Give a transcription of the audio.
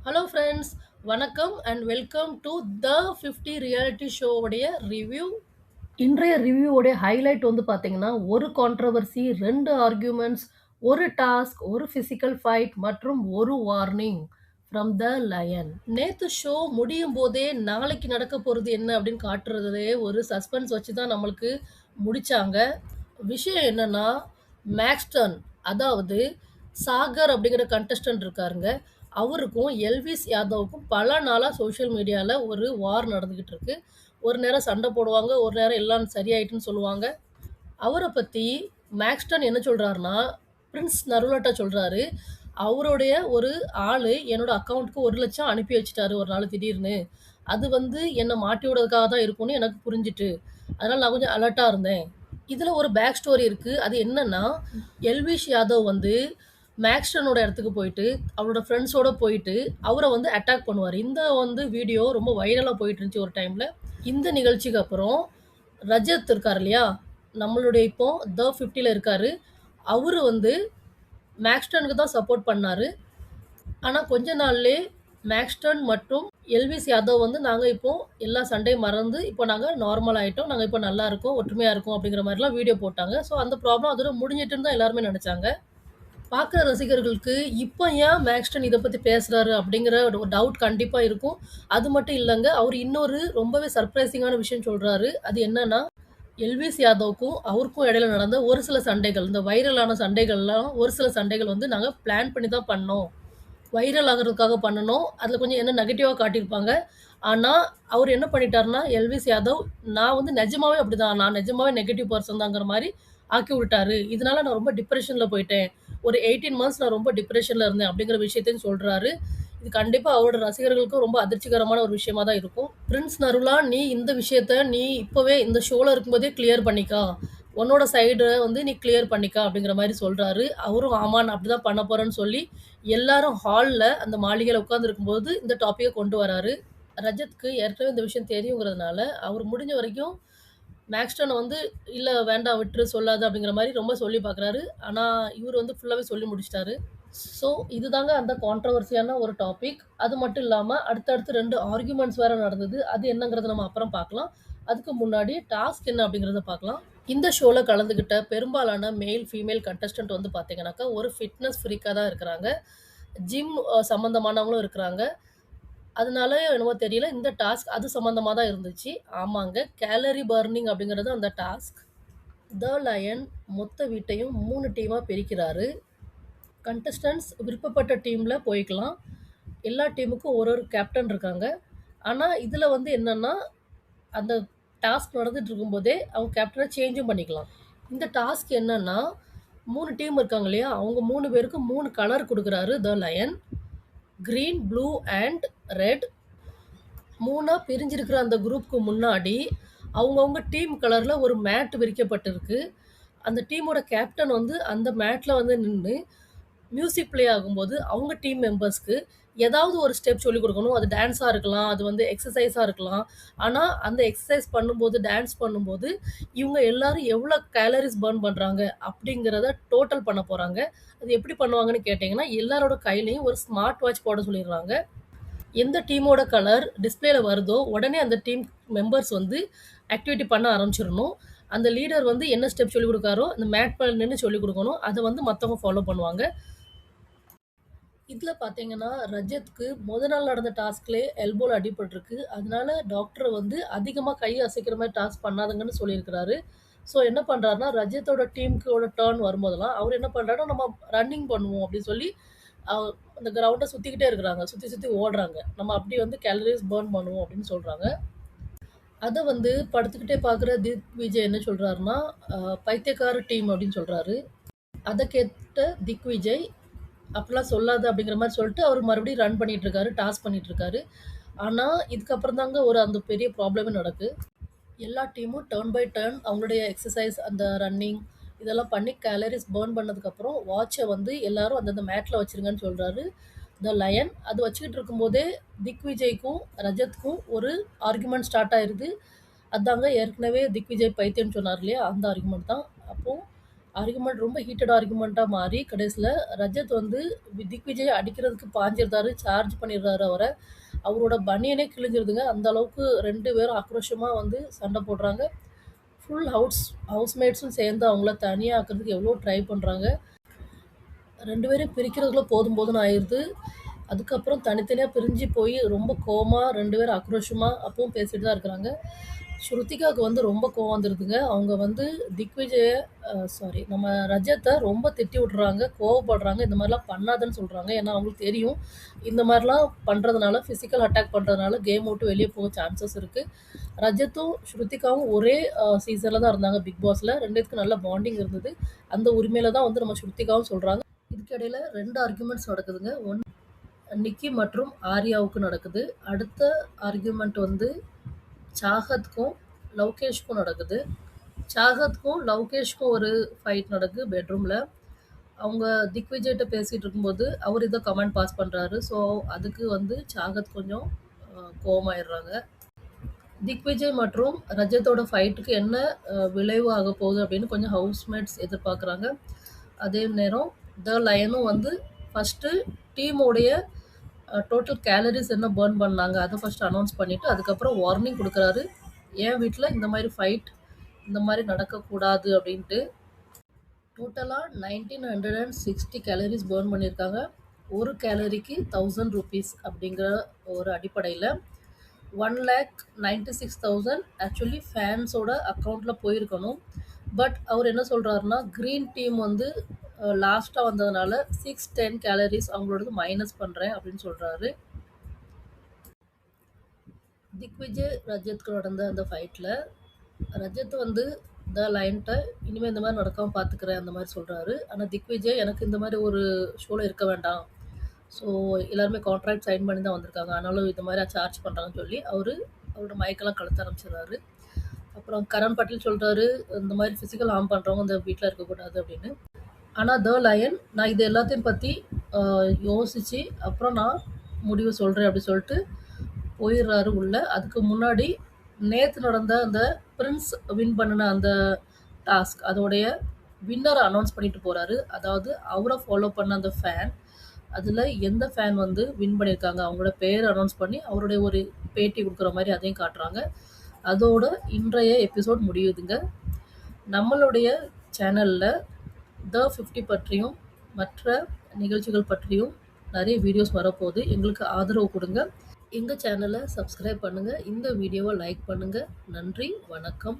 Hello friends, வணக்கம் and welcome to the 50 reality ஷோவுடைய review. இன்றைய ரிவ்யூவோடைய ஹைலைட் வந்து பார்த்தீங்கன்னா, ஒரு கான்ட்ரோவர்சி, 2 ஆர்கியூமெண்ட்ஸ், ஒரு டாஸ்க், ஒரு ஃபிசிக்கல் ஃபைட் மற்றும் ஒரு வார்னிங் ஃப்ரம் த லயன். நேத்து ஷோ முடியும் போதே, நாளைக்கு நடக்க போறது என்ன அப்படின்னு காட்டுறதே ஒரு சஸ்பென்ஸ் வச்சு தான் நம்மளுக்கு முடிச்சாங்க. விஷயம் என்னன்னா, மேக்ஸ்டன் அதாவது சாகர் அப்படிங்கிற கண்டஸ்டன்ட் இருக்காருங்க. அவருக்கும் எல்விஸ் யாதவுக்கும் பல நாளா சோஷியல் மீடியால ஒரு வார் நடந்துகிட்டு இருக்கு. ஒரு நேரம் சண்டை போடுவாங்க, ஒரு நேரம் எல்லாம் சரியாயிட்டுன்னு சொல்லுவாங்க. அவர பத்தி மேக்ஸ்டன் என்ன சொல்றாருன்னா, பிரின்ஸ் நருலாட்ட சொல்றாரு. அவருடைய ஒரு ஆளு என்னோட அக்கவுண்ட்க்கு 1,00,000 அனுப்பி வச்சுட்டாரு ஒரு நாள் திடீர்னு. அது வந்து என்ன மாட்டி விடுறதுக்காக தான் இருக்கும்னு எனக்கு புரிஞ்சுட்டு. அதனால நான் கொஞ்சம் அலர்ட்டா இருந்தேன். இதுல ஒரு பேக் ஸ்டோரி இருக்கு. அது என்னன்னா, எல்விஷ் யாதவ் வந்து மேக்ஸ்டனோட இடத்துக்கு போயிட்டு, அவரோட ஃப்ரெண்ட்ஸோட போயிட்டு, அவர வந்து அட்டாக் பண்ணுவாரு. இந்த வந்து வீடியோ ரொம்ப வைரலா போயிட்டு இருந்துச்சு ஒரு டைம்ல. இந்த நிகழ்ச்சிக்கு அப்புறம் ரஜத் இருக்காரு இல்லையா? நம்மளுடைய இப்போ த 50ல இருக்காரு. அவரு வந்து மேக்ஸ்டனுக்கு தான் சப்போர்ட் பண்ணாரு. ஆனா கொஞ்ச நாள்லயே மேக்ஸ்டன் மற்றும் எல்விஸ் யாதவ் வந்து நாங்க இப்போ எல்லா சண்டையும் மறந்து, இப்போ நாங்க நார்மல் ஆயிட்டோம். நாங்க இப்போ நல்லா இருக்கோம், ஒற்றுமையா இருக்கோம் அப்படிங்கிற மாரிலாம் வீடியோ போட்டாங்க. ஸோ அந்த ப்ராப்ளம் அதோட முடிஞ்சுட்டுன்னு தான் எல்லாருமே நெனச்சாங்க. பார்க்குற ரசிகர்களுக்கு இப்ப ஏன் மேக்ஸ்டன் இத பத்தி பேசுறாரு அப்படிங்கிற ஒரு டவுட் கண்டிப்பா இருக்கும். அது மட்டும் இல்லங்க, அவரு இன்னொரு ரொம்பவே சர்ப்ரைசிங்கான விஷயம் சொல்றாரு. அது என்னன்னா, எல்விஸ் யாதவ்க்கும் அவருக்கும் இடையில நடந்த ஒரு சில சண்டைகள், இந்த வைரலான சண்டைகள்லாம் ஒரு சில சண்டைகள் வந்து நாங்க பிளான் பண்ணி தான் பண்ணோம். வைரல் ஆகுறதுக்காக பண்ணணும். அதில கொஞ்சம் என்ன நெகட்டிவா காட்டியிருப்பாங்க. ஆனா, அவரு என்ன பண்ணிட்டாருன்னா, எல்விஸ் யாதவ் நான் வந்து நெஜமாவே அப்படிதான். நான் நெஜமாவே நெகட்டிவ் பெர்சன் தாங்கிற மாரி ஆக்கி விட்டுட்டாரு. இதனால நான் ரொம்ப டிப்ரஷன்ல போயிட்டேன். ஒரு 18 மந்த்ஸ் நான் ரொம்ப டிப்ரஷன்ல இருந்தேன் அப்படிங்கிற விஷயத்தையும் சொல்றாரு. இது கண்டிப்பா அவரோட ரசிகர்களுக்கும் ரொம்ப அதிர்ச்சிகரமான ஒரு விஷயமா தான் இருக்கும். பிரின்ஸ் நருலா, நீ இந்த விஷயத்த நீ இப்பவே இந்த ஷோல இருக்கும்போதே கிளியர் பண்ணிக்கா. உன்னோட சைட வந்து நீ கிளியர் பண்ணிக்கா அப்படிங்கிற மாரி சொல்றாரு. அவரும் ஆமா நான் அப்படிதான் பண்ண போறேன்னு சொல்லி, எல்லாரும் ஹால்ல அந்த மாளிகையில உட்கார்ந்திருக்கும்போது இந்த டாபிக்க கொண்டு வராரு. ரஜத்க்கு ஏற்கனவே இந்த விஷயம் தெரியுங்கிறதுனால, அவரு முடிஞ்ச வரைக்கும் மேக்ஸ்டன வந்து, "இல்ல வேண்டாம் விட்டுரு சொல்லாத" அப்படிங்கிற மாரி ரொம்ப சொல்லி பார்க்குறாரு. ஆனா, இவரு வந்து ஃபுல்லாவே சொல்லி முடிச்சுட்டாரு. ஸோ, இதுதாங்க அந்த கான்ட்ரோவர்சியான ஒரு டாபிக். அது மட்டும் இல்லாம, அடுத்தடுத்து 2 ஆர்கியூமெண்ட்ஸ் வேற நடந்தது. அது என்னங்கிறத நம்ம அப்புறம் பார்க்கலாம். அதுக்கு முன்னாடி டாஸ்க் என்ன அப்படிங்கிறத பார்க்கலாம். இந்த ஷோல கலந்துக்கிட்ட பெரும்பாலான மேல், ஃபீமேல் கண்டஸ்டன்ட் வந்து பார்த்தீங்கன்னாக்கா, ஒரு ஃபிட்னஸ் ஃப்ரீக்கா தான் இருக்கிறாங்க. ஜிம் சம்மந்தமானவங்களும் இருக்கிறாங்க. அதனாலயோ என்னவோ தெரியல, இந்த டாஸ்க் அது சம்மந்தமா தான் இருந்துச்சு. ஆமாங்க, கேலரி பர்னிங் அப்படிங்கிறது அந்த டாஸ்க். த லயன் மொத்த வீட்டையும் 3 டீமா பிரிக்கிறாரு. கண்டஸ்டன்ட்ஸ் விருப்பப்பட்ட டீம்ல போய்க்கலாம். எல்லா டீமுக்கும் ஒரு ஒரு கேப்டன் இருக்காங்க. ஆனா, இதுல வந்து என்னன்னா, அந்த டாஸ்க் நடந்துட்டு இருக்கும்போதே அவங்க கேப்டன சேஞ்சும் பண்ணிக்கலாம். இந்த டாஸ்க் என்னன்னா, 3 டீம் இருக்காங்க இல்லையா? அவங்க 3 பேருக்கும் 3 கலர் குடுக்குறாரு the lion. Green, blue and red. 3ஆ பிரிஞ்சிருக்கிற அந்த குரூப்க்கு முன்னாடி, அவங்கவங்க டீம் கலர்ல ஒரு மேட் விரிக்கப்பட்டிருக்கு. அந்த டீமோட கேப்டன் வந்து அந்த மேட்ல வந்து நின்னு, மியூசிக் ப்ளே ஆகும்போது, அவங்க டீம் மெம்பர்ஸ்க்கு ஏதாவது ஒரு ஸ்டெப் சொல்லிக் குடுக்கணும். அது டான்ஸா இருக்கலாம், அது வந்து எக்சர்சைஸா இருக்கலாம். ஆனா, அந்த எக்சர்சைஸ் பண்ணும்போது, டான்ஸ் பண்ணும்போது, இவங்க எல்லாரும் எவ்வளோ கேலரீஸ் பர்ன் பண்றாங்க அப்படிங்கிறத டோட்டல் பண்ண போறாங்க. அது எப்படி பண்ணுவாங்கன்னு கேட்டீங்கன்னா, எல்லாரோட கையிலயும் ஒரு ஸ்மார்ட் வாட்ச் போட சொல்லிடுறாங்க. எந்த டீமோட கலர் டிஸ்ப்ளேல வருதோ, உடனே அந்த டீம் மெம்பர்ஸ் வந்து ஆக்டிவிட்டி பண்ண ஆரம்பிச்சிரணும். அந்த லீடர் வந்து என்ன ஸ்டெப் சொல்லிக் குடுக்காரோ, அந்த மேட் மேல நின்னு சொல்லிக் குடுக்கணும். அத வந்து மத்தவங்க ஃபாலோ பண்ணுவாங்க. இதுல பார்த்தீங்கன்னா, ரஜத்க்கு மொத நாள் நடந்த டாஸ்க்லயே எல்போல அடிபட்டுருக்கு. அதனால டாக்டர் வந்து அதிகமா கை அசைக்கிற மாரி டாஸ்க் பண்ணாதங்கன்னு சொல்லியிருக்கிறாரு. ஸோ என்ன பண்றாருன்னா, ரஜத்தோட டீமுக்கோட டர்ன் வரும்போதெல்லாம், அவரு என்ன பண்றாருன்னா, நம்ம ரன்னிங் பண்ணுவோம் அப்படின்னு சொல்லி, அ அந்த கிரவுண்ட சுத்திக்கிட்டே இருக்கிறாங்க. சுத்தி சுத்தி ஓடுறாங்க. நம்ம அப்படி வந்து கேலரீஸ் பர்ன் பண்ணுவோம் அப்படின்னு சொல்றாங்க. அத வந்து படுத்துக்கிட்டே பார்க்குற திக்விஜய் என்ன சொல்றாருன்னா, அ பைத்தியக்கார டீம் அப்படின்னு சொல்றாரு. அத கேட்ட திக்விஜய், "அப்படிலாம் சொல்லாத" அப்படிங்கிற மாரி சொல்லிட்டு, அவரு மறுபடியும் ரன் பண்ணிட்டு இருக்காரு. டாஸ்க் பண்ணிட்டு இருக்காரு. ஆனா, இதுக்கப்புறம் தாங்க ஒரு அந்த பெரிய ப்ராப்ளமே நடக்கு. எல்லா டீமும் டர்ன் பை டர்ன் அவங்களுடைய எக்ஸர்சைஸ், அந்த ரன்னிங் இதெல்லாம் பண்ணி கேலரீஸ் பர்ன் பண்ணதுக்கப்புறம், வாட்ச வந்து எல்லாரும் அந்தந்த மேட்ல வச்சுருங்கன்னு சொல்றாரு த லயன். அது வச்சுக்கிட்டு இருக்கும்போதே, திக்விஜய்க்கும், ரஜத்க்கும் ஒரு ஆர்குமெண்ட் ஸ்டார்ட் ஆயிருது. அதாங்க ஏற்கனவே திக்விஜய் பைத்தியம்னு சொன்னார் இல்லையா? அந்த ஆர்குமெண்ட் தான். அப்போ ஆர்குமெண்ட் ரொம்ப ஹீட்டட் ஆர்குமெண்ட்டா மாறி, கடைசில ரஜத் வந்து திக்விஜய அடிக்கிறதுக்கு பாஞ்சிருந்தாரு. சார்ஜ் பண்ணிடுறாரு அவர. அவரோட பனியனே கிழிஞ்சிருதுங்க. அந்த அளவுக்கு 2 பேரும் ஆக்ரோஷமா வந்து சண்ட போடுறாங்க. ஃபுல் ஹவுஸ்மேட்ஸும் சேர்ந்து அவங்கள தனியா ஆக்குறதுக்கு எவ்வளோ ட்ரை பண்றாங்க. 2 பேரையும் பிரிக்கிறதுக்குள்ள போதும் போதும்ன்னு ஆயிருது. அதுக்கப்புறம் தனித்தனியா பிரிஞ்சு போய் ரொம்ப கோவமா 2 பேரும் ஆக்ரோஷமா அப்பவும் பேசிட்டு தான் இருக்கிறாங்க. ஸ்ருதிகாவுக்கு வந்து ரொம்ப கோவம் வந்துருதுங்க. அவங்க வந்து திக்விஜய நம்ம ரஜத்த ரொம்ப திட்டி விட்டுறாங்க, கோவப்படுறாங்க. இந்த மாதிரிலாம் பண்ணாதன்னு சொல்றாங்க. ஏன்னா அவங்களுக்கு தெரியும், இந்த மாதிரிலாம் பண்றதுனால, ஃபிசிக்கல் அட்டாக் பண்றதுனால கேம் விட்டு வெளிய போக சான்சஸ் இருக்கு. ரஜத்தும், ஸ்ருதிகாவும் ஒரே சீசன்ல தான் இருந்தாங்க பிக் பாஸ்ல. 2 பேத்துக்கும் நல்ல பாண்டிங் இருந்தது. அந்த உரிமையில தான் வந்து நம்ம ஸ்ருதிகாவும் சொல்றாங்க. இதுக்கிடையில 2 ஆர்குமெண்ட்ஸ் நடக்குதுங்க. நிக்கி மற்றும் ஆர்யாவுக்கு நடக்குது. அடுத்த ஆர்குமெண்ட் வந்து சாகத்துக்கும் லவ்கேஷ்க்கும் நடக்குது. சாகத்துக்கும் லவ்கேஷ்க்கும் ஒரு ஃபைட் நடக்குது பெட்ரூம்ல. அவங்க திக்விஜய்ட்ட பேசிட்டு இருக்கும்போது அவர் ஏதோ கமெண்ட் பாஸ் பண்றாரு. ஸோ அதுக்கு வந்து சாகத் கொஞ்சம் கோவமாயிடுறாங்க. திக்விஜய் மற்றும் ரஜத்தோட ஃபைட்டுக்கு என்ன விளைவு ஆக போகுது அப்படின்னு கொஞ்சம் ஹவுஸ்மேட்ஸ் எதிர்பார்க்குறாங்க. அதே நேரம் த லயனும் வந்து ஃபஸ்ட்டு டீமோடைய டோட்டல் கேலரிஸ் என்ன பர்ன் பண்ணாங்க அதை ஃபஸ்ட்டு அனௌன்ஸ் பண்ணிவிட்டு அதுக்கப்புறம் வார்னிங் கொடுக்குறாரு. என் வீட்டில் இந்த மாதிரி ஃபைட் இந்த மாதிரி நடக்கக்கூடாது அப்படின்ட்டு. டோட்டலாக 1960 கேலரிஸ் பர்ன் பண்ணியிருக்காங்க. ஒரு கேலரிக்கு 1000 rupees அப்படிங்கிற ஒரு அடிப்படையில் 1,96,000 ஆக்சுவலி ஃபேன்ஸோட அக்கௌண்ட்டில் போயிருக்கணும். பட் அவர் என்ன சொல்கிறாருன்னா, க்ரீன் டீம் வந்து லாஸ்ட்டாக வந்ததுனால 610 கேலரிஸ் அவங்களோடது மைனஸ் பண்ணுறேன் அப்படின்னு சொல்கிறாரு. திக்விஜய் ரஜத்துக்கு நடந்த அந்த ஃபைட்டில் ரஜத் வந்து த லைன்ட்ட இனிமேல் இந்த மாதிரி நடக்காமல் பார்த்துக்கிறேன் அந்த மாதிரி சொல்கிறாரு. ஆனால் திக்விஜய் எனக்கு இந்த மாதிரி ஒரு ஷோவில் இருக்க வேண்டாம், ஸோ எல்லாருமே கான்ட்ராக்ட் சைன் பண்ணி தான் வந்திருக்காங்க, ஆனாலும் இந்த மாதிரி சார்ஜ் பண்ணுறாங்கன்னு சொல்லி அவரோட மைக்கெல்லாம் கழுத்த ஆரம்பிச்சிடுறாரு. அப்புறம் கரண் பட்டேல் சொல்கிறாரு, இந்த மாதிரி ஃபிசிக்கல் ஹார்ம் பண்ணுறவங்க இந்த வீட்டில் இருக்கக்கூடாது அப்படின்னு. ஆனால் த லயன் நான் இது எல்லாத்தையும் பற்றி யோசித்து அப்புறம் நான் முடிவு சொல்கிறேன் அப்படி சொல்லிட்டு போயிடுறாரு உள்ள. அதுக்கு முன்னாடி நேற்று நடந்த அந்த பிரின்ஸ் வின் பண்ணின அந்த டாஸ்க் அதோடைய வின்னரை அனௌன்ஸ் பண்ணிட்டு போகிறாரு. அதாவது அவரை ஃபாலோ பண்ண அந்த ஃபேன், அதில் எந்த ஃபேன் வந்து வின் பண்ணியிருக்காங்க அவங்களோட பேர் அனௌன்ஸ் பண்ணி அவருடைய ஒரு பேட்டி கொடுக்குற மாதிரி அதையும் காட்டுறாங்க. அதோட இன்றைய எபிசோட் முடியுதுங்க. நம்மளுடைய சேனலில் த 50 பற்றியும் மற்ற நிகழ்ச்சிகள் பற்றியும் நிறைய வீடியோஸ் வரப்போகுது. எங்களுக்கு ஆதரவு கொடுங்க. எங்கள் சேனலை சப்ஸ்கிரைப் பண்ணுங்கள். இந்த வீடியோவை லைக் பண்ணுங்கள். நன்றி, வணக்கம்.